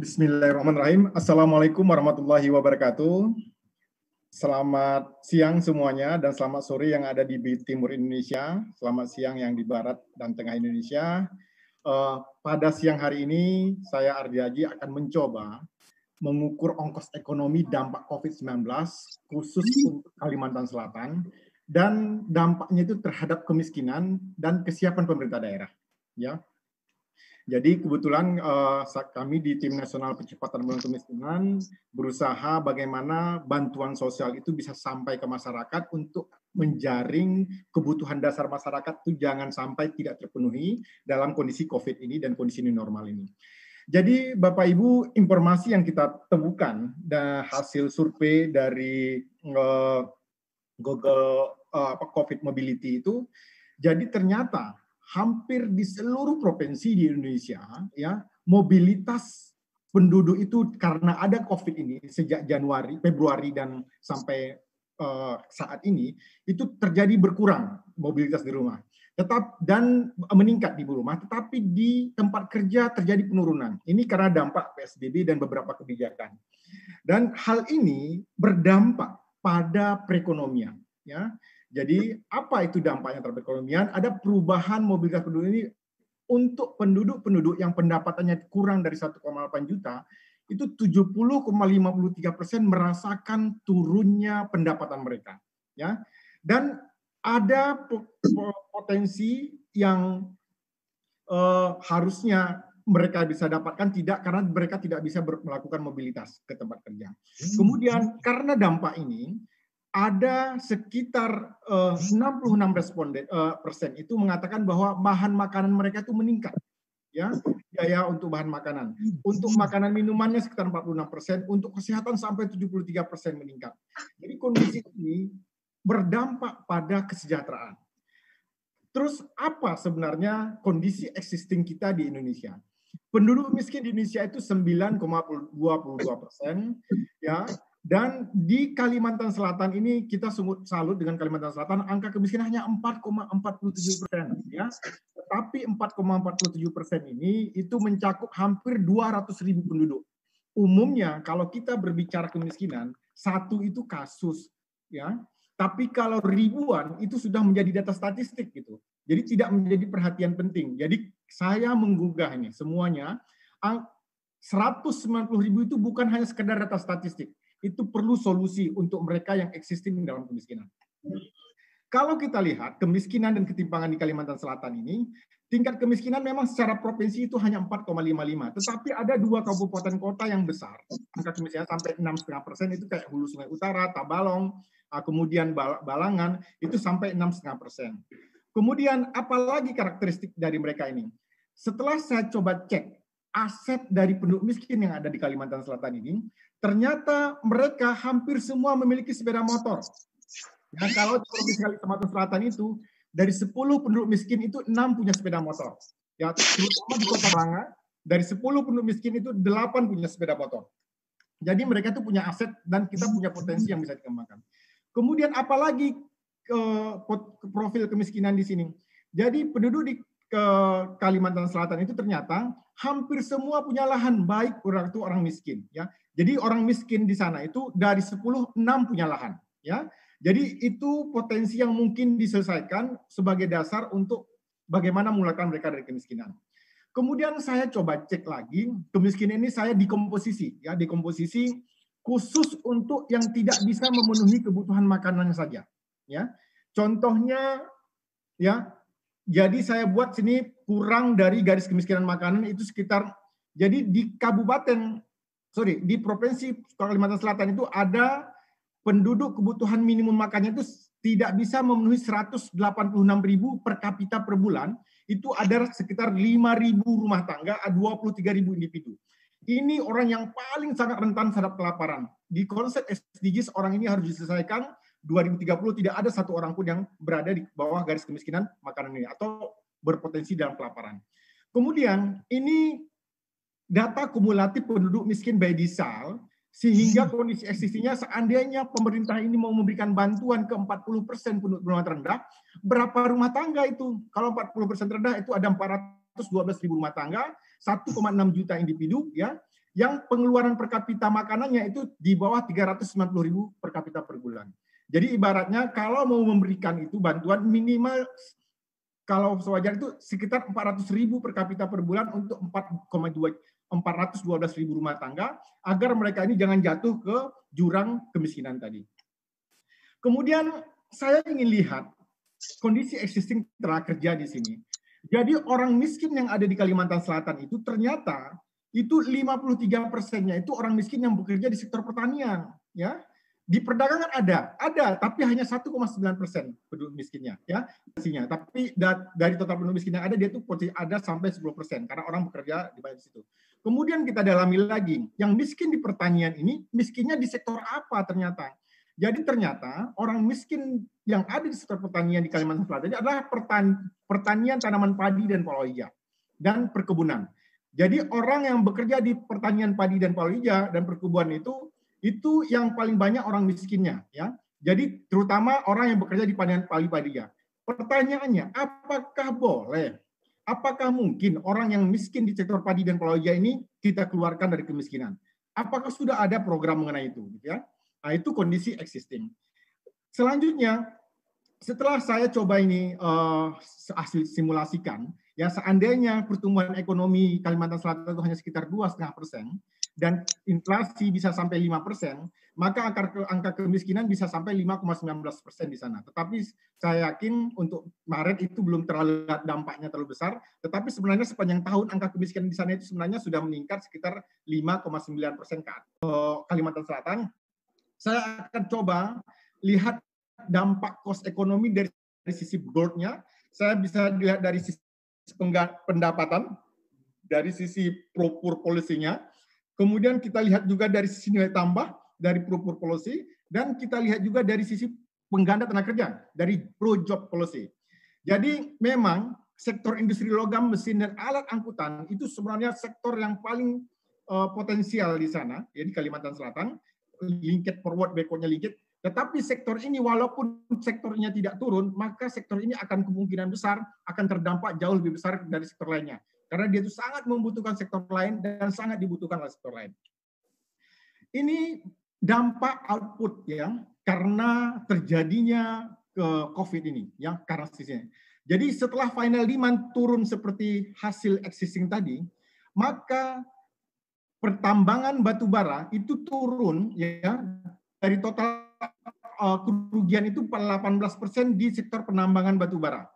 Bismillahirrahmanirrahim. Assalamualaikum warahmatullahi wabarakatuh. Selamat siang semuanya dan selamat sore yang ada di timur Indonesia. Selamat siang yang di barat dan tengah Indonesia. Pada siang hari ini saya Ardiaji akan mencoba mengukur ongkos ekonomi dampak COVID-19 khusus untuk Kalimantan Selatan dan dampaknya itu terhadap kemiskinan dan kesiapan pemerintah daerah. Ya. Jadi kebetulan kami di Tim Nasional Percepatan Penanggulangan Kemiskinan berusaha bagaimana bantuan sosial itu bisa sampai ke masyarakat untuk menjaring kebutuhan dasar masyarakat itu jangan sampai tidak terpenuhi dalam kondisi COVID ini dan kondisi new normal ini. Jadi Bapak Ibu, informasi yang kita temukan dan hasil survei dari Google COVID Mobility itu, jadi ternyata hampir di seluruh provinsi di Indonesia, ya, mobilitas penduduk itu karena ada COVID ini sejak Februari dan sampai saat ini itu terjadi berkurang mobilitas di rumah, dan meningkat di rumah, tetapi di tempat kerja terjadi penurunan. Ini karena dampak PSBB dan beberapa kebijakan. Dan hal ini berdampak pada perekonomian, ya. Jadi apa itu dampaknya terhadap perekonomian? Ada perubahan mobilitas penduduk ini untuk penduduk-penduduk yang pendapatannya kurang dari 1,8 juta, itu 70,53% merasakan turunnya pendapatan mereka. Ya. Dan ada potensi yang harusnya mereka bisa dapatkan tidak karena mereka tidak bisa melakukan mobilitas ke tempat kerja. Kemudian karena dampak ini, ada sekitar 66% itu mengatakan bahwa bahan makanan mereka itu meningkat, ya, biaya untuk bahan makanan. Untuk makanan minumannya sekitar 46%, untuk kesehatan sampai 73% meningkat. Jadi kondisi ini berdampak pada kesejahteraan. Terus apa sebenarnya kondisi existing kita di Indonesia? Penduduk miskin di Indonesia itu 9,22%, ya. Dan di Kalimantan Selatan ini kita sungguh salut dengan Kalimantan Selatan, angka kemiskinan hanya 4,47%, ya. Tetapi 4,47% ini itu mencakup hampir 200.000 penduduk. Umumnya kalau kita berbicara kemiskinan, satu itu kasus, ya. Tapi kalau ribuan itu sudah menjadi data statistik gitu. Jadi tidak menjadi perhatian penting. Jadi saya menggugah ini semuanya, 190.000 itu bukan hanya sekedar data statistik. Itu perlu solusi untuk mereka yang existing dalam kemiskinan. Kalau kita lihat kemiskinan dan ketimpangan di Kalimantan Selatan ini, tingkat kemiskinan memang secara provinsi itu hanya 4,55, tetapi ada 2 kabupaten kota yang besar. Angka kemiskinan sampai 6,5% itu kayak Hulu Sungai Utara, Tabalong, kemudian Balangan, itu sampai 6,5%. Kemudian apalagi karakteristik dari mereka ini? Setelah saya coba cek aset dari penduduk miskin yang ada di Kalimantan Selatan ini, ternyata mereka hampir semua memiliki sepeda motor. Nah, kalau di Provinsi Kalimantan Selatan itu, dari 10 penduduk miskin itu 6 punya sepeda motor. Ya, terutama di Kota Banga, dari 10 penduduk miskin itu 8 punya sepeda motor. Jadi mereka itu punya aset dan kita punya potensi yang bisa dikembangkan. Kemudian apalagi profil kemiskinan di sini. Jadi penduduk di Kalimantan Selatan itu ternyata hampir semua punya lahan, baik orang miskin, ya. Jadi orang miskin di sana itu dari 10, 6 punya lahan, ya. Jadi itu potensi yang mungkin diselesaikan sebagai dasar untuk bagaimana memulihkan mereka dari kemiskinan. Kemudian saya coba cek lagi kemiskinan ini, saya dekomposisi, ya, dekomposisi khusus untuk yang tidak bisa memenuhi kebutuhan makanannya saja, ya. Contohnya, ya. Jadi saya buat sini kurang dari garis kemiskinan makanan itu sekitar, jadi di di Provinsi Kalimantan Selatan itu ada penduduk kebutuhan minimum makannya itu tidak bisa memenuhi 186.000 per kapita per bulan, itu ada sekitar 5.000 rumah tangga, 23.000 individu. Ini orang yang paling sangat rentan terhadap kelaparan. Di konsep SDGs orang ini harus diselesaikan 2030 tidak ada satu orang pun yang berada di bawah garis kemiskinan makanan ini atau berpotensi dalam kelaparan. Kemudian ini data kumulatif penduduk miskin by Desal, sehingga kondisi existingnya seandainya pemerintah ini mau memberikan bantuan ke 40% penduduk rumah terendah, berapa rumah tangga itu? Kalau 40% terendah itu ada 412.000 rumah tangga, 1,6 juta individu, ya. yang pengeluaran per kapita makanannya itu di bawah 390.000 per kapita per bulan. Jadi ibaratnya kalau mau memberikan itu bantuan minimal kalau sewajar itu sekitar 400.000 per kapita per bulan untuk 412.000 rumah tangga agar mereka ini jangan jatuh ke jurang kemiskinan tadi. Kemudian saya ingin lihat kondisi existing tenaga kerja di sini. Jadi orang miskin yang ada di Kalimantan Selatan itu ternyata itu 53%-nya itu orang miskin yang bekerja di sektor pertanian, ya. Di perdagangan ada, tapi hanya 1,9% penduduk miskinnya, ya. Tapi dari total penduduk miskin yang ada dia itu ada sampai 10% karena orang bekerja di banyak situ. Kemudian kita dalami lagi, yang miskin di pertanian ini miskinnya di sektor apa ternyata? Jadi ternyata orang miskin yang ada di sektor pertanian di Kalimantan Selatan ini adalah pertanian tanaman padi dan palawija dan perkebunan. Jadi orang yang bekerja di pertanian padi dan palawija dan perkebunan itu yang paling banyak orang miskinnya, ya. Jadi terutama orang yang bekerja di pertanian palawija. Pertanyaannya, apakah mungkin orang yang miskin di sektor padi dan palawija ini kita keluarkan dari kemiskinan? Apakah sudah ada program mengenai itu, gitu ya? Nah, itu kondisi existing. Selanjutnya, setelah saya coba ini hasil simulasikan, ya seandainya pertumbuhan ekonomi Kalimantan Selatan itu hanya sekitar 2,5% dan inflasi bisa sampai 5%, maka angka kemiskinan bisa sampai 5,19% di sana. Tetapi saya yakin untuk Maret itu belum terlalu dampaknya terlalu besar, tetapi sebenarnya sepanjang tahun angka kemiskinan di sana itu sebenarnya sudah meningkat sekitar 5,9% ke Kalimantan Selatan. Saya akan coba lihat dampak cost ekonomi dari sisi growth-nya. Saya bisa lihat dari sisi pendapatan, dari sisi pro-poor policy-nya. Kemudian kita lihat juga dari sisi nilai tambah dari pro-poor policy, dan kita lihat juga dari sisi pengganda tenaga kerja, dari pro-job policy. Jadi memang sektor industri logam, mesin, dan alat angkutan itu sebenarnya sektor yang paling potensial di sana, ya, di Kalimantan Selatan. Linked forward, backward-nya linked. Tetapi sektor ini walaupun sektornya tidak turun, maka sektor ini akan kemungkinan besar akan terdampak jauh lebih besar dari sektor lainnya. Karena dia itu sangat membutuhkan sektor lain dan sangat dibutuhkan oleh sektor lain. Ini dampak output ya, karena terjadinya COVID ini, ya, karena sisinya. Jadi setelah final demand turun seperti hasil existing tadi, maka pertambangan batu bara itu turun ya dari total kerugian itu 18% di sektor penambangan batu bara.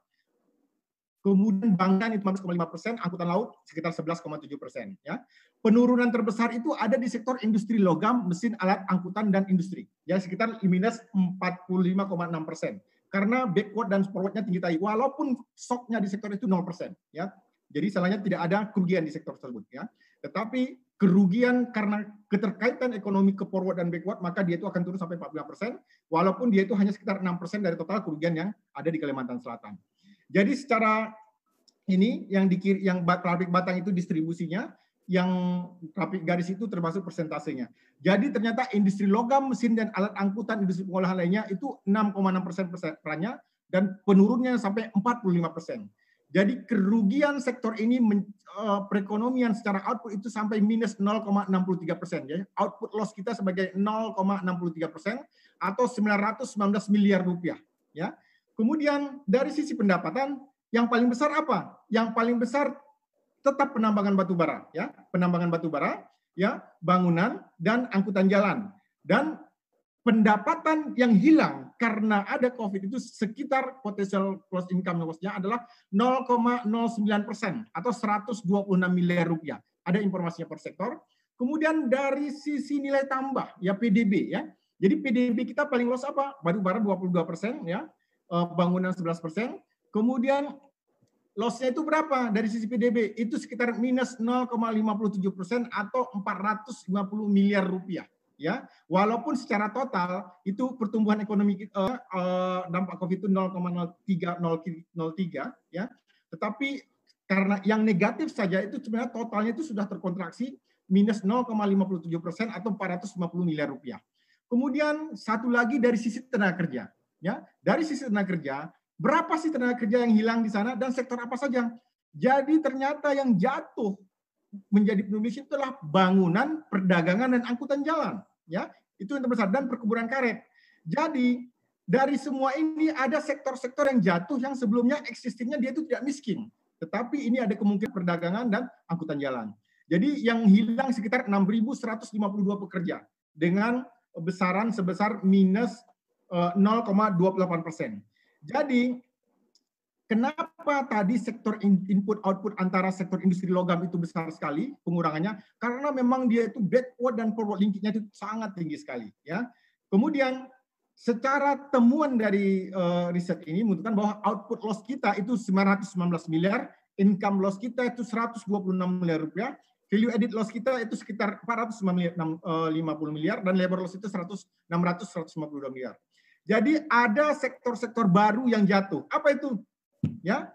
Kemudian bangunan itu 15,5%, angkutan laut sekitar 11,7%. Ya. Penurunan terbesar itu ada di sektor industri logam, mesin, alat angkutan dan industri. Ya sekitar minus 45,6%. Karena backward dan forward-nya tinggi tadi. Walaupun shock-nya di sektor itu 0%. Ya. Jadi salahnya tidak ada kerugian di sektor tersebut. Ya. Tetapi kerugian karena keterkaitan ekonomi ke forward dan backward, maka dia itu akan turun sampai 45%, walaupun dia itu hanya sekitar 6% dari total kerugian yang ada di Kalimantan Selatan. Jadi secara ini yang grafik batang itu distribusinya, yang grafik garis itu termasuk persentasenya. Jadi ternyata industri logam, mesin dan alat angkutan, industri pengolahan lainnya itu 6,6% perannya dan penurunnya sampai 45%. Jadi kerugian sektor ini perekonomian secara output itu sampai minus 0,63%. Ya. Output loss kita sebagai 0,63% atau 919 miliar rupiah. Ya. Kemudian dari sisi pendapatan yang paling besar apa? Yang paling besar tetap penambangan batu bara. Ya. Penambangan batu bara, ya, bangunan dan angkutan jalan. Dan pendapatan yang hilang karena ada COVID itu sekitar potential gross income loss-nya adalah 0,09% atau 126 miliar rupiah. Ada informasinya per sektor. Kemudian dari sisi nilai tambah, ya PDB ya. Jadi PDB kita paling loss apa? Batu bara 22%, ya, bangunan 11%. Kemudian loss-nya itu berapa dari sisi PDB? Itu sekitar minus 0,57% atau 450 miliar rupiah. Ya, walaupun secara total itu pertumbuhan ekonomi dampak COVID itu 0,03, ya, tetapi karena yang negatif saja itu sebenarnya totalnya itu sudah terkontraksi minus 0,57% atau 450 miliar rupiah. Kemudian satu lagi dari sisi tenaga kerja, ya, dari sisi tenaga kerja berapa sih tenaga kerja yang hilang di sana dan sektor apa saja? Jadi ternyata yang jatuh menjadi penduduk miskin itu adalah bangunan, perdagangan, dan angkutan jalan. Ya, itu yang terbesar, dan perkebunan karet. Jadi dari semua ini ada sektor-sektor yang jatuh yang sebelumnya existingnya dia itu tidak miskin, tetapi ini ada kemungkinan perdagangan dan angkutan jalan. Jadi yang hilang sekitar 6.152 pekerja dengan besaran sebesar minus 0,28%. Jadi kenapa tadi sektor input output antara sektor industri logam itu besar sekali pengurangannya? Karena memang dia itu backward dan forward linkage-nya itu sangat tinggi sekali, ya. Kemudian secara temuan dari riset ini menunjukkan bahwa output loss kita itu 919 miliar, income loss kita itu 126 miliar rupiah, value added loss kita itu sekitar 450 miliar, dan labor loss itu 652 miliar. Jadi ada sektor-sektor baru yang jatuh. Apa itu? Ya,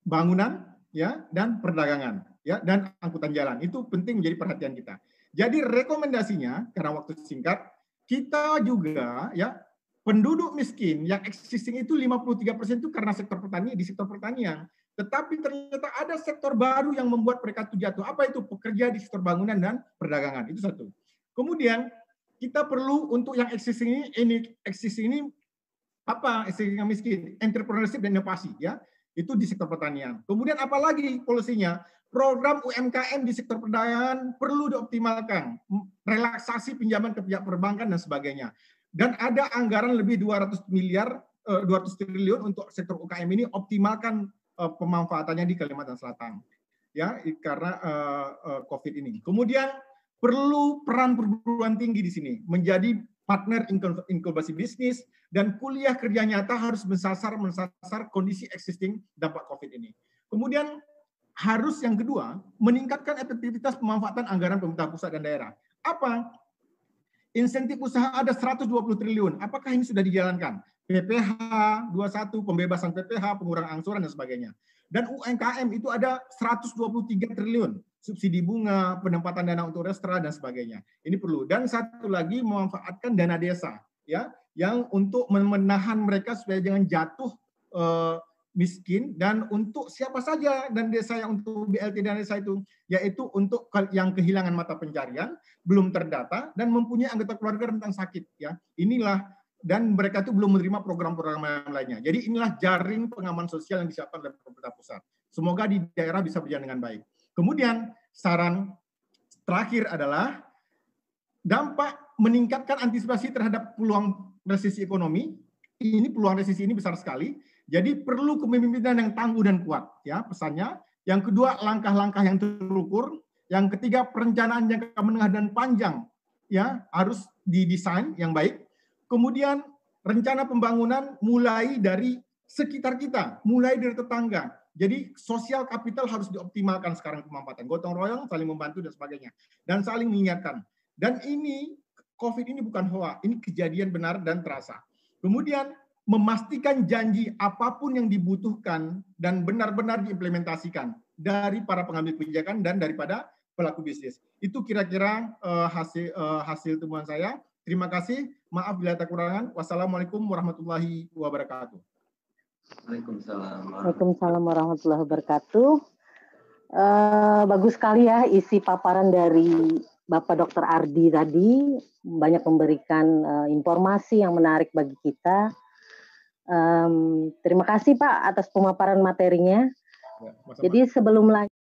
bangunan, ya, dan perdagangan, ya, dan angkutan jalan. Itu penting menjadi perhatian kita. Jadi rekomendasinya, karena waktu singkat, kita juga, ya, penduduk miskin yang existing itu 53% itu karena sektor pertanian, di sektor pertanian. Tetapi ternyata ada sektor baru yang membuat mereka itu jatuh. Apa itu? Pekerja di sektor bangunan dan perdagangan. Itu satu. Kemudian kita perlu untuk yang existing ini apa yang miskin, entrepreneurship dan inovasi, ya, itu di sektor pertanian. Kemudian apalagi polisinya, program UMKM di sektor perdagangan perlu dioptimalkan, relaksasi pinjaman ke pihak perbankan dan sebagainya. Dan ada anggaran lebih 200 triliun untuk sektor UKM ini, optimalkan pemanfaatannya di Kalimantan Selatan, ya, karena COVID ini. Kemudian perlu peran perguruan tinggi di sini menjadi partner inkubasi bisnis, dan kuliah kerja nyata harus mensasar kondisi existing dampak COVID ini. Kemudian harus yang kedua, meningkatkan efektivitas pemanfaatan anggaran pemerintah pusat dan daerah. Apa? Insentif usaha ada 120 triliun. Apakah ini sudah dijalankan? PPH 21, pembebasan PPH, pengurangan angsuran dan sebagainya. Dan UMKM itu ada 123 triliun. Subsidi bunga, penempatan dana untuk restoran dan sebagainya. Ini perlu. Dan satu lagi memanfaatkan dana desa, ya, yang untuk menahan mereka supaya jangan jatuh miskin, dan untuk siapa saja dan desa yang untuk BLT dan desa itu, yaitu untuk yang kehilangan mata pencarian, belum terdata, dan mempunyai anggota keluarga rentan sakit, ya. Inilah, dan mereka itu belum menerima program-program yang lainnya. Jadi inilah jaring pengaman sosial yang disiapkan oleh pemerintah pusat. Semoga di daerah bisa berjalan dengan baik. Kemudian saran terakhir adalah dampak meningkatkan antisipasi terhadap peluang resesi ekonomi. Ini peluang resesi ini besar sekali. Jadi perlu kepemimpinan yang tangguh dan kuat, ya, pesannya. Yang kedua, langkah-langkah yang terukur. Yang ketiga, perencanaan jangka menengah dan panjang, ya, harus didesain yang baik. Kemudian rencana pembangunan mulai dari sekitar kita, mulai dari tetangga. Jadi sosial kapital harus dioptimalkan sekarang pemanfaatan. Gotong royong, saling membantu dan sebagainya. Dan saling mengingatkan. Dan ini, COVID ini bukan hoax, ini kejadian benar dan terasa. Kemudian memastikan janji apapun yang dibutuhkan dan benar-benar diimplementasikan dari para pengambil kebijakan dan daripada pelaku bisnis. Itu kira-kira hasil temuan saya. Terima kasih. Maaf bila ada kekurangan. Wassalamualaikum warahmatullahi wabarakatuh. Waalaikumsalam warahmatullahi wabarakatuh. Bagus sekali ya isi paparan dari Bapak Dr. Ardi tadi, banyak memberikan informasi yang menarik bagi kita. Terima kasih Pak atas pemaparan materinya. Ya, jadi sebelum lanjut